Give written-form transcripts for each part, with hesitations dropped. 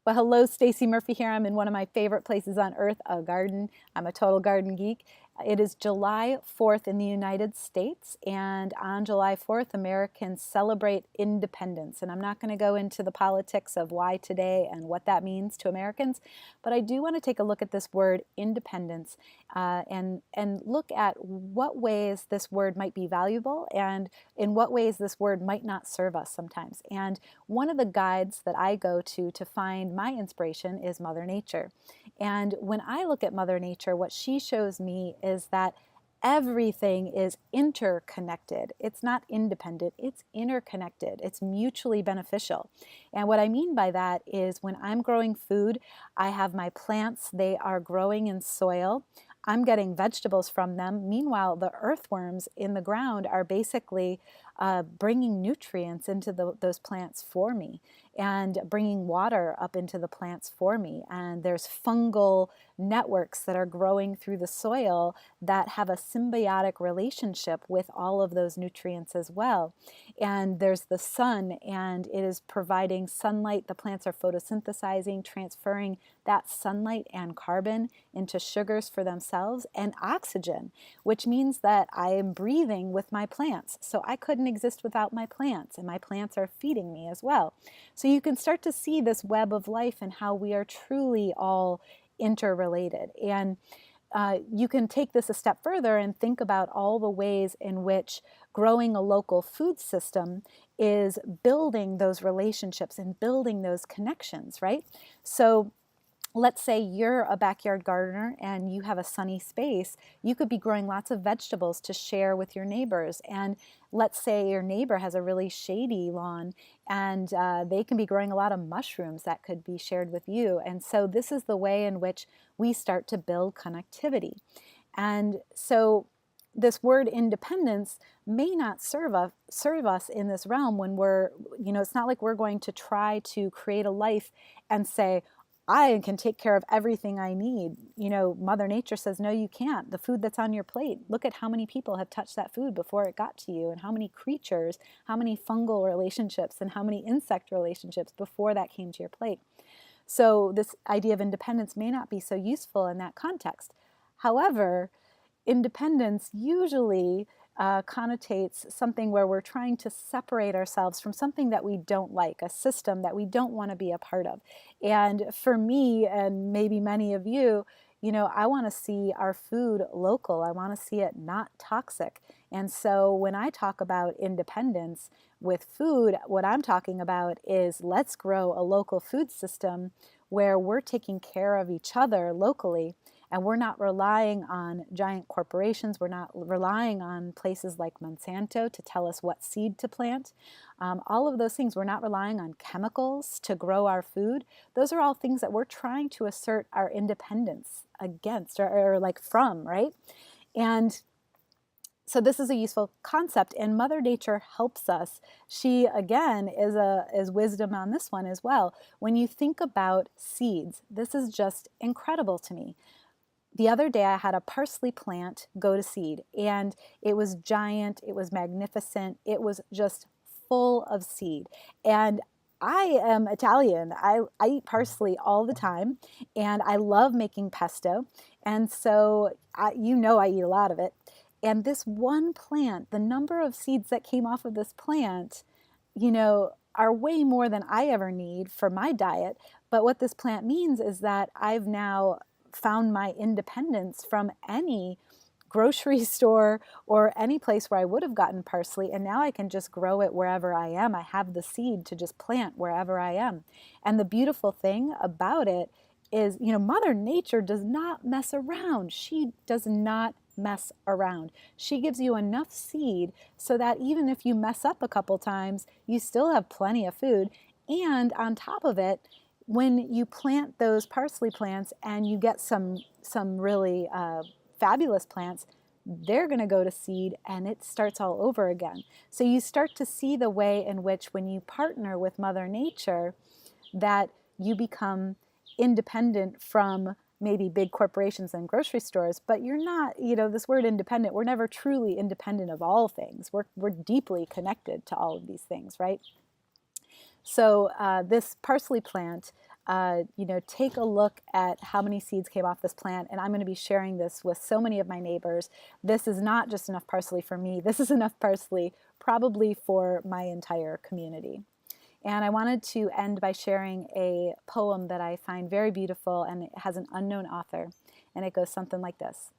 Well, hello, Stacey Murphy here. I'm in one of my favorite places on earth, a garden. I'm a total garden geek. It is July 4th in the United States, and on July 4th, Americans celebrate independence. And I'm not going to go into the politics of why today and what that means to Americans, but I do want to take a look at this word independence and look at what ways this word might be valuable and in what ways this word might not serve us sometimes. And one of the guides that I go to find my inspiration is Mother Nature. And when I look at Mother Nature, what she shows me is that everything is interconnected. It's not independent, it's interconnected. It's mutually beneficial. And what I mean by that is when I'm growing food, I have my plants, they are growing in soil. I'm getting vegetables from them. Meanwhile, the earthworms in the ground are basically bringing nutrients into those plants for me and bringing water up into the plants for me. And there's fungal networks that are growing through the soil that have a symbiotic relationship with all of those nutrients as well. And there's the sun, and it is providing sunlight. The plants are photosynthesizing, transferring that sunlight and carbon into sugars for themselves and oxygen, which means that I am breathing with my plants. So I couldn't exist without my plants, and my plants are feeding me as well. So you can start to see this web of life and how we are truly all interrelated. And you can take this a step further and think about all the ways in which growing a local food system is building those relationships and building those connections, right? So let's say you're a backyard gardener and you have a sunny space. You could be growing lots of vegetables to share with your neighbors. And let's say your neighbor has a really shady lawn and they can be growing a lot of mushrooms that could be shared with you. And so this is the way in which we start to build connectivity. And so this word independence may not serve us in this realm when we're, it's not like we're going to try to create a life and say, I can take care of everything I need. Mother Nature says, no, you can't. The food that's on your plate, look at how many people have touched that food before it got to you, and how many creatures, how many fungal relationships, and how many insect relationships before that came to your plate. So this idea of independence may not be so useful in that context. However, independence usually connotates something where we're trying to separate ourselves from something that we don't like, a system that we don't want to be a part of. And for me, and maybe many of you, I want to see our food local. I want to see it not toxic. And so when I talk about independence with food, what I'm talking about is let's grow a local food system where we're taking care of each other locally. And we're not relying on giant corporations. We're not relying on places like Monsanto to tell us what seed to plant. All of those things, we're not relying on chemicals to grow our food. Those are all things that we're trying to assert our independence against or like from, right? And so this is a useful concept, and Mother Nature helps us. She, again, is wisdom on this one as well. When you think about seeds, this is just incredible to me. The other day I had a parsley plant go to seed, and it was giant, it was magnificent, it was just full of seed. And I am Italian. I eat parsley all the time, and I love making pesto. And so I eat a lot of it. And this one plant, the number of seeds that came off of this plant, are way more than I ever need for my diet. But what this plant means is that I've now found my independence from any grocery store or any place where I would have gotten parsley, and now I can just grow it wherever I am. I have the seed to just plant wherever I am. And the beautiful thing about it is, Mother Nature does not mess around. She does not mess around. She gives you enough seed so that even if you mess up a couple times, you still have plenty of food. And on top of it, when you plant those parsley plants and you get some really fabulous plants, they're going to go to seed and it starts all over again. So you start to see the way in which when you partner with Mother Nature, that you become independent from maybe big corporations and grocery stores, but you're not, this word independent, we're never truly independent of all things. We're deeply connected to all of these things, right? So this parsley plant, take a look at how many seeds came off this plant. And I'm going to be sharing this with so many of my neighbors. This is not just enough parsley for me. This is enough parsley probably for my entire community. And I wanted to end by sharing a poem that I find very beautiful, and it has an unknown author. And it goes something like this.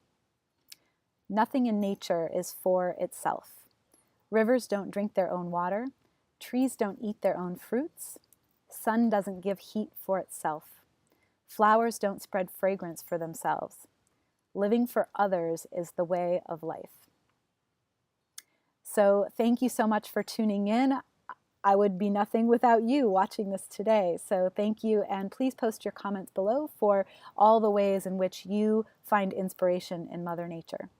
Nothing in nature is for itself. Rivers don't drink their own water. Trees don't eat their own fruits. Sun doesn't give heat for itself. Flowers don't spread fragrance for themselves. Living for others is the way of life. So thank you so much for tuning in. I would be nothing without you watching this today. So thank you, and please post your comments below for all the ways in which you find inspiration in Mother Nature.